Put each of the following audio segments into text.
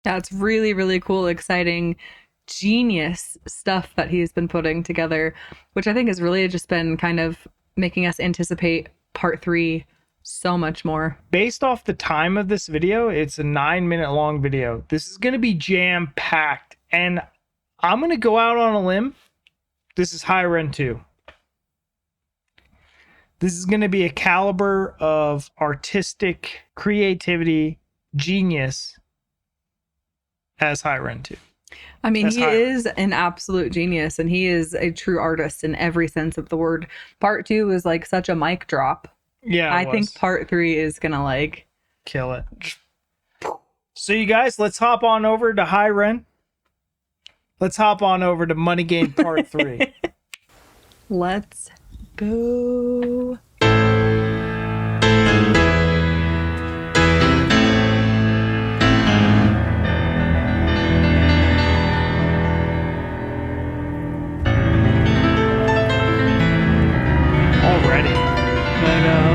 Yeah, it's really, really cool, exciting, genius stuff that he's been putting together, which I think has really just been kind of making us anticipate part three so much more. Based off the time of this video, it's a 9-minute long video. This is going to be jam packed, and I'm going to go out on a limb. This is High Ren 2. This is going to be a caliber of artistic creativity, genius as High Ren 2. I mean, he is an absolute genius, and he is a true artist in every sense of the word. Part two is like such a mic drop. Yeah, I think part three is gonna like kill it. So you guys, let's hop on over to High Ren. Let's hop on over to Money Game Part 3. Let's go. Already. I know.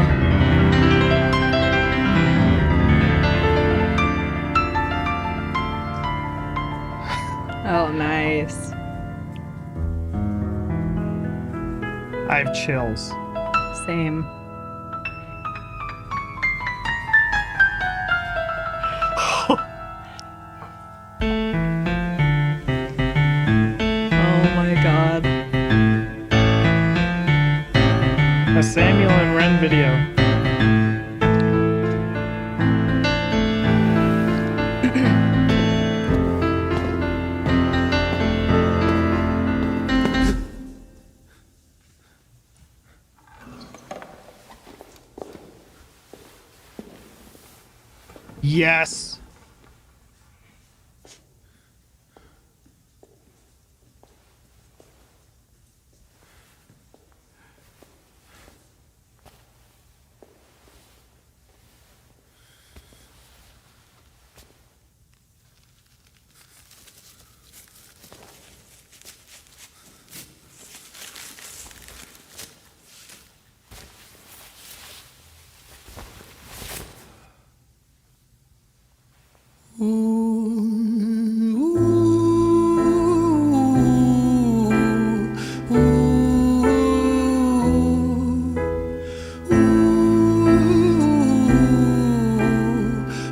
Oh, nice. I have chills. Same. Oh my god. A Samuel and Ren video. Yes.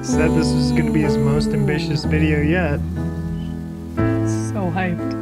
Said this was going to be his most ambitious video yet. So hyped.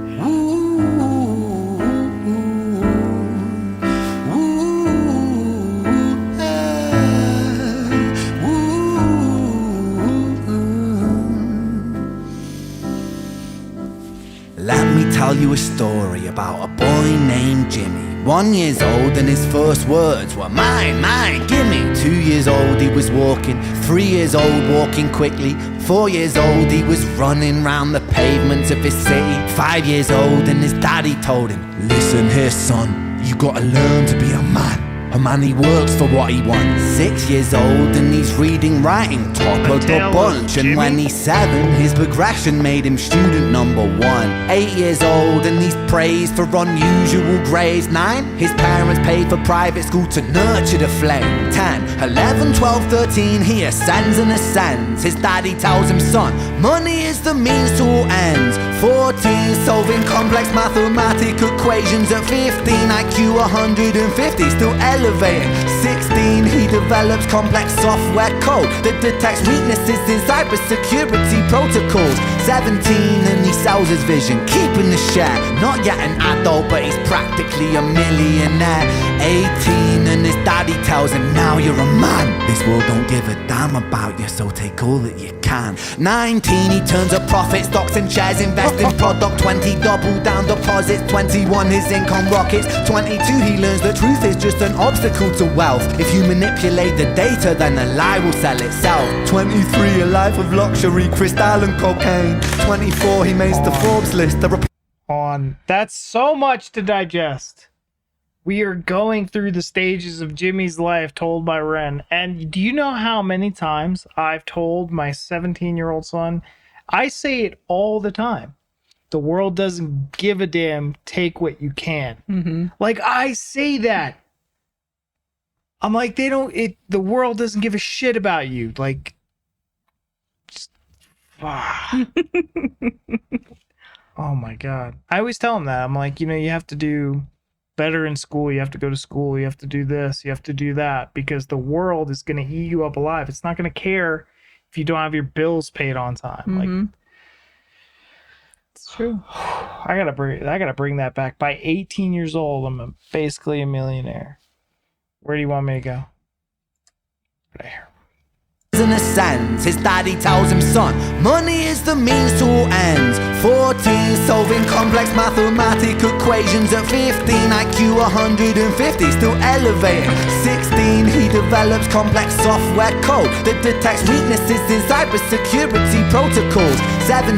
Let me tell you a story about a boy named Jimmy. 1 year old and his first words were mine, mine, gimme. 2 years old he was walking, 3 years old walking quickly. 4 years old he was running round the pavements of his city. 5 years old and his daddy told him, listen here son, you gotta learn to be a man. A man, he works for what he wants. 6 years old and he's reading, writing, top of the bunch. And when he's 7, his progression made him student number 1. 8 years old and he's praised for unusual grades. 9, his parents paid for private school to nurture the flame. 10, 11, 12, 13, he ascends and ascends. His daddy tells him, son, money is the means to all ends. 14, solving complex mathematical equations. At 15, IQ 150, still elevating. 16, he develops complex software code that detects weaknesses in cybersecurity protocols. 17, and he sells his vision, keeping the share. Not yet an adult, but he's practically a millionaire. 18, and his daddy tells him, now you're a man. This world don't give a damn about you, so take all that you can. 19, he turns a profit, stocks and shares, invest in product. 20, double down deposits. 21, his income rockets. 22, he learns the truth is just an obstacle to wealth. If you manipulate the data, then the lie will sell itself. 23, a life of luxury, crystal and cocaine. 24, he makes the Forbes list. That's so much to digest. We are going through the stages of Jimmy's life told by Ren. And do you know how many times I've told my 17-year-old son? I say it all the time. The world doesn't give a damn. Take what you can. Mm-hmm. Like, I say that. I'm like, the world doesn't give a shit about you. Like, just Oh my God. I always tell him that. I'm like, you have to do better in school. You have to go to school. You have to do this. You have to do that because the world is going to eat you up alive. It's not going to care if you don't have your bills paid on time. Like, It's true. I gotta bring that back. By 18 years old, I'm basically a millionaire. Where do you want me to go? There. In a sense, his daddy tells him, son, money is the means to all ends. 14, solving complex mathematical equations. At 15, IQ 150, still elevating. 16, he develops complex software code that detects weaknesses in cybersecurity protocols. 17,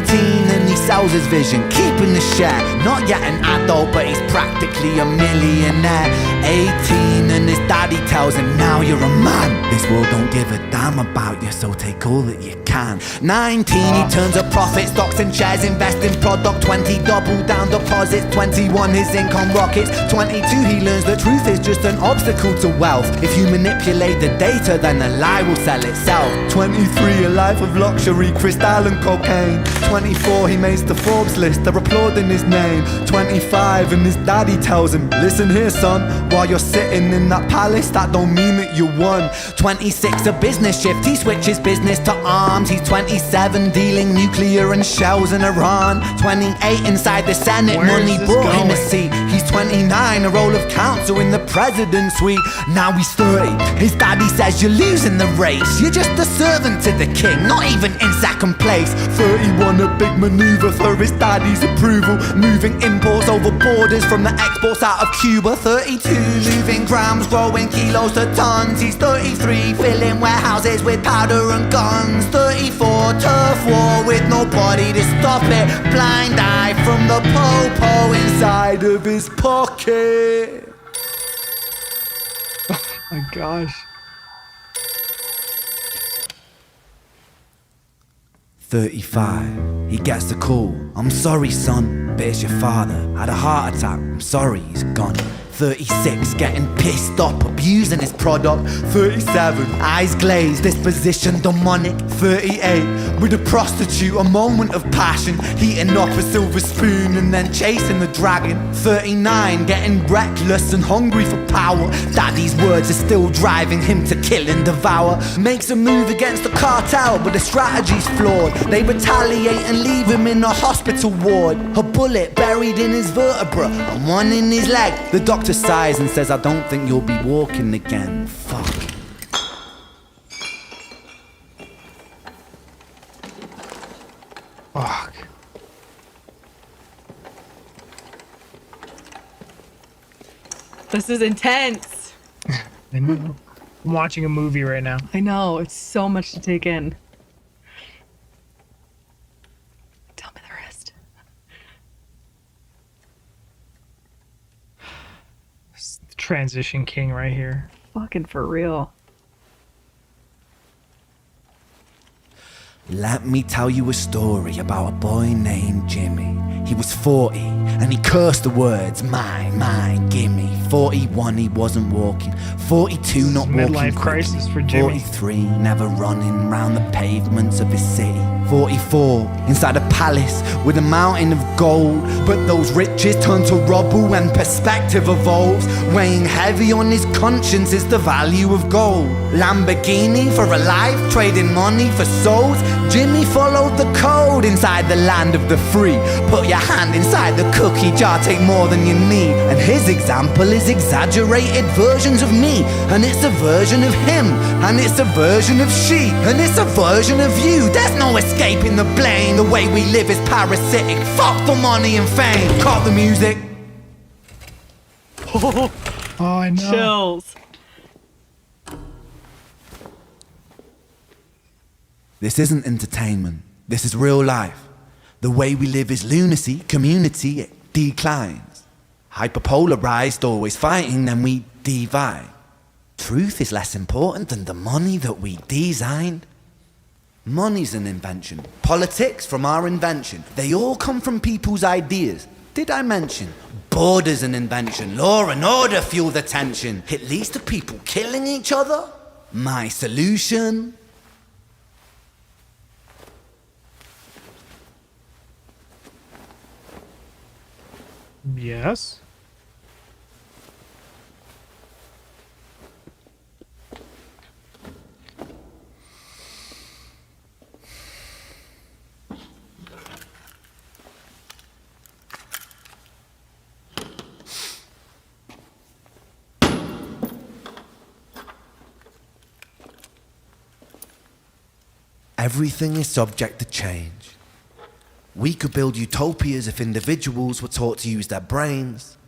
and he sells his vision, keeping the share. Not yet an adult, but he's practically a millionaire. 18, and his daddy tells him, now you're a man. This world don't give a damn about you, so take all that you can. 19, he turns a profit, stocks and shares, invest in product. 20, double down deposits. 21, his income rockets. 22, he learns the truth is just an obstacle to wealth. If you manipulate the data, then the lie will sell itself. 23, a life of luxury, crystal and cocaine. 24, he makes the Forbes list, they're applauding his name. 25, and his daddy tells him, listen here son, while you're sitting in that palace, that don't mean that you won. 26, a business shift, he switches business to arms. He's 27, dealing nuclear and shells in Iran. 28, inside the Senate, money brought him a seat. He's 29, a role of counsel in the president's suite. Now he's 30, his daddy says you're losing the race. You're just a servant to the king, not even in second place. 31, a big maneuver for his daddy's approval, moving imports over borders from the exports out of Cuba. 32, moving grams, growing kilos to tons. He's 33, filling warehouses with powder and guns. 34, turf war with nobody to stop it. Blind eye from the po-po inside of his pocket. Oh my gosh. 35, he gets the call. I'm sorry son, but it's your father. Had a heart attack, I'm sorry, he's gone. 36, getting pissed up, abusing his product. 37, eyes glazed, disposition demonic. 38, with a prostitute, a moment of passion, heating up a silver spoon and then chasing the dragon. 39, getting reckless and hungry for power. Daddy's words are still driving him to kill and devour. Makes a move against the cartel, but the strategy's flawed. They retaliate and leave him in a hospital ward. A bullet buried in his vertebra and one in his leg. The doctor sighs and says, I don't think you'll be walking again. Fuck. Fuck. This is intense. I know. I'm watching a movie right now. I know. It's so much to take in. Tell me the rest. It's the transition king right here. Fucking for real. Let me tell you a story about a boy named Jimmy. He was 40 and he cursed the words, mine, gimme. 41, he wasn't walking. 42, not walking Midlife quickly. crisis for Jimmy. 43, never running round the pavements of his city. 44, inside a palace with a mountain of gold. But those riches turn to rubble when perspective evolves. Weighing heavy on his conscience is the value of gold. Lamborghini for a life, trading money for souls. Jimmy followed the code inside the land of the free. Put your hand inside the cookie jar, take more than you need. And his example is exaggerated versions of me. And it's a version of him, and it's a version of she, and it's a version of you. There's no escaping the blame. The way we live is parasitic. Fuck the money and fame. Cut the music. Oh, I know. Chills. This isn't entertainment. This is real life. The way we live is lunacy, community, it declines. Hyperpolarized, always fighting, then we divide. Truth is less important than the money that we designed. Money's an invention. Politics from our invention. They all come from people's ideas. Did I mention? Border's an invention. Law and order fuel the tension. It leads to people killing each other. My solution? Yes. Everything is subject to change. We could build utopias if individuals were taught to use their brains.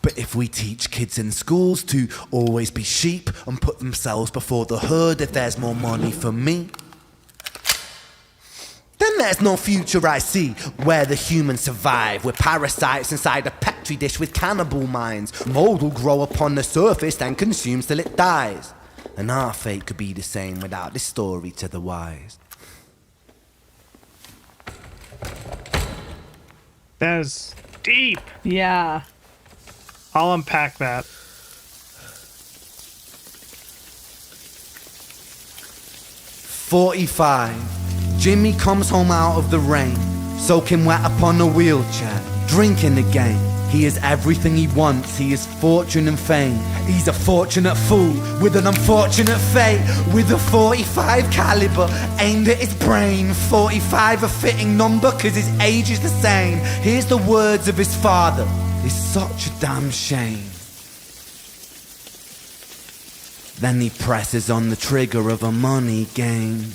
But if we teach kids in schools to always be sheep and put themselves before the herd if there's more money for me, then there's no future I see where the humans survive. We're parasites inside a petri dish with cannibal minds. Mold will grow upon the surface and consume till it dies. And our fate could be the same without this story to the wise. That is deep. Yeah. I'll unpack that. 45. Jimmy comes home out of the rain, soaking wet upon a wheelchair, drinking again. He is everything he wants, he is fortune and fame. He's a fortunate fool with an unfortunate fate. With a 45 caliber aimed at his brain. 45 a fitting number cause his age is the same. Here's the words of his father, it's such a damn shame. Then he presses on the trigger of a money game.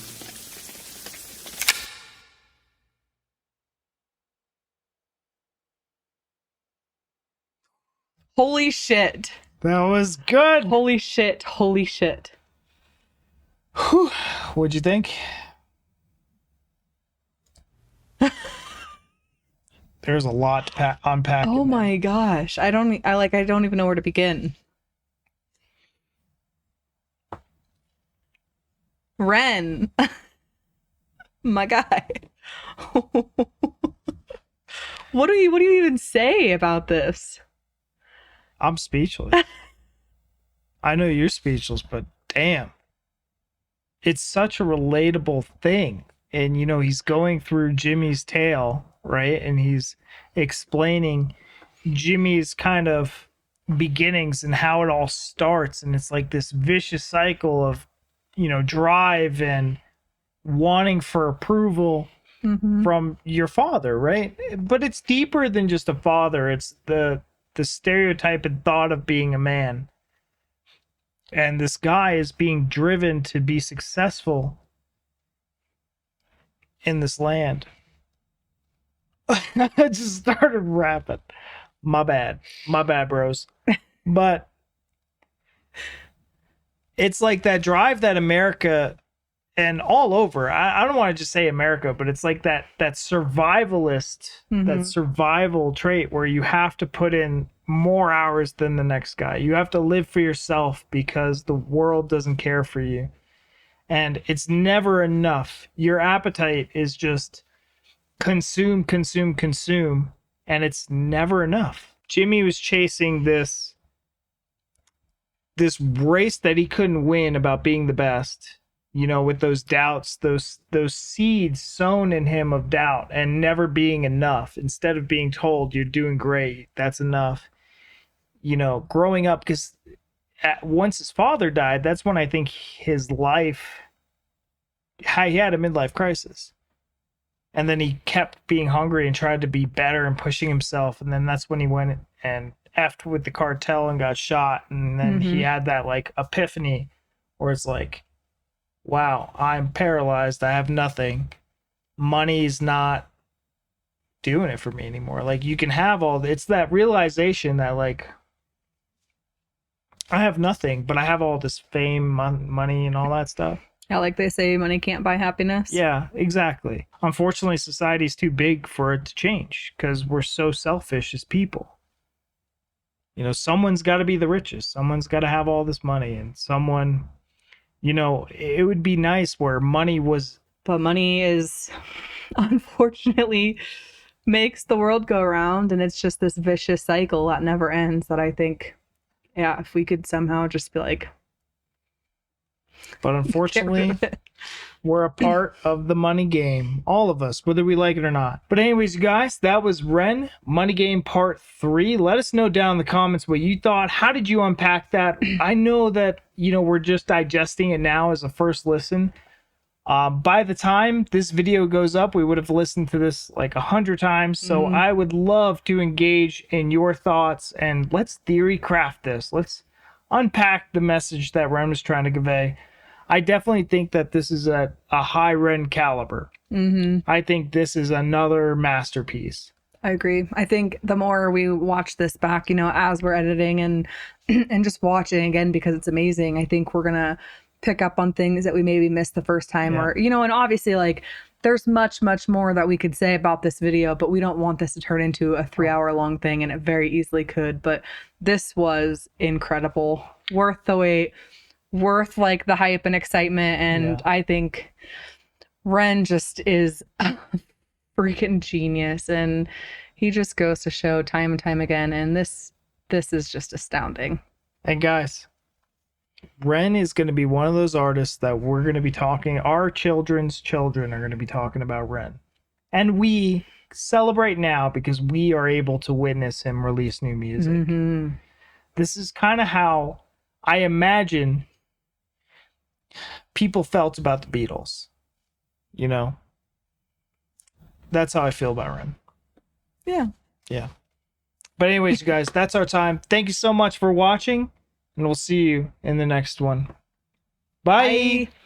Holy shit. That was good. Holy shit. Holy shit. Whew. What'd you think? There's a lot to unpack. Oh in there. my gosh. I don't even know where to begin. Ren. My guy. What do you even say about this? I'm speechless. I know you're speechless, but damn. It's such a relatable thing. And, you know, he's going through Jimmy's tale, right? And he's explaining Jimmy's kind of beginnings and how it all starts. And it's like this vicious cycle of, you know, drive and wanting for approval from your father, right? But it's deeper than just a father. It's the stereotype and thought of being a man. And this guy is being driven to be successful in this land. I just started rapping. My bad, bros. But it's like that drive that America and all over, I don't want to just say America, but it's like that survivalist, that survival trait where you have to put in more hours than the next guy. You have to live for yourself because the world doesn't care for you. And it's never enough. Your appetite is just consume, and it's never enough. Jimmy was chasing this race that he couldn't win about being the best. You know, with those doubts, those seeds sown in him of doubt and never being enough. Instead of being told you're doing great, that's enough. You know, growing up, because once his father died, that's when I think his life, he had a midlife crisis. And then he kept being hungry and tried to be better and pushing himself. And then that's when he went and effed with the cartel and got shot. And then he had that like epiphany where it's like, wow, I'm paralyzed. I have nothing. Money's not doing it for me anymore. Like you can have it's that realization that like, I have nothing, but I have all this fame, money, and all that stuff. Yeah, like they say, money can't buy happiness. Yeah, exactly. Unfortunately, society's too big for it to change because we're so selfish as people. You know, someone's got to be the richest. Someone's got to have all this money, and someone, you know, it would be nice where money was. But money is, unfortunately, makes the world go round, and it's just this vicious cycle that never ends. That I think, yeah, if we could somehow just be like, But Get rid unfortunately, of it. we're a part of the money game. All of us, whether we like it or not. But anyways, you guys, that was Ren, Money Game Part 3. Let us know down in the comments what you thought. How did you unpack that? I know that, we're just digesting it now as a first listen. By the time this video goes up, we would have listened to this like 100 times. So I would love to engage in your thoughts, and let's theory craft this. Let's unpack the message that Ren was trying to convey. I definitely think that this is a high Ren caliber. I think this is another masterpiece. I agree. I think the more we watch this back, as we're editing and and just watching again because it's amazing, I think we're gonna pick up on things that we maybe missed the first time, or and obviously like there's much more that we could say about this video, but we don't want this to turn into a 3-hour long thing, and it very easily could. But this was incredible, worth the wait, worth like the hype and excitement. And I think Ren just is a freaking genius, and he just goes to show time and time again, and this is just astounding. And guys, Ren is going to be one of those artists that we're going to be talking, our children's children are going to be talking about Ren. And we celebrate now because we are able to witness him release new music. This is kind of how I imagine people felt about the Beatles. That's how I feel about Ren. Yeah. But anyways, you guys, that's our time. Thank you so much for watching, and we'll see you in the next one. Bye.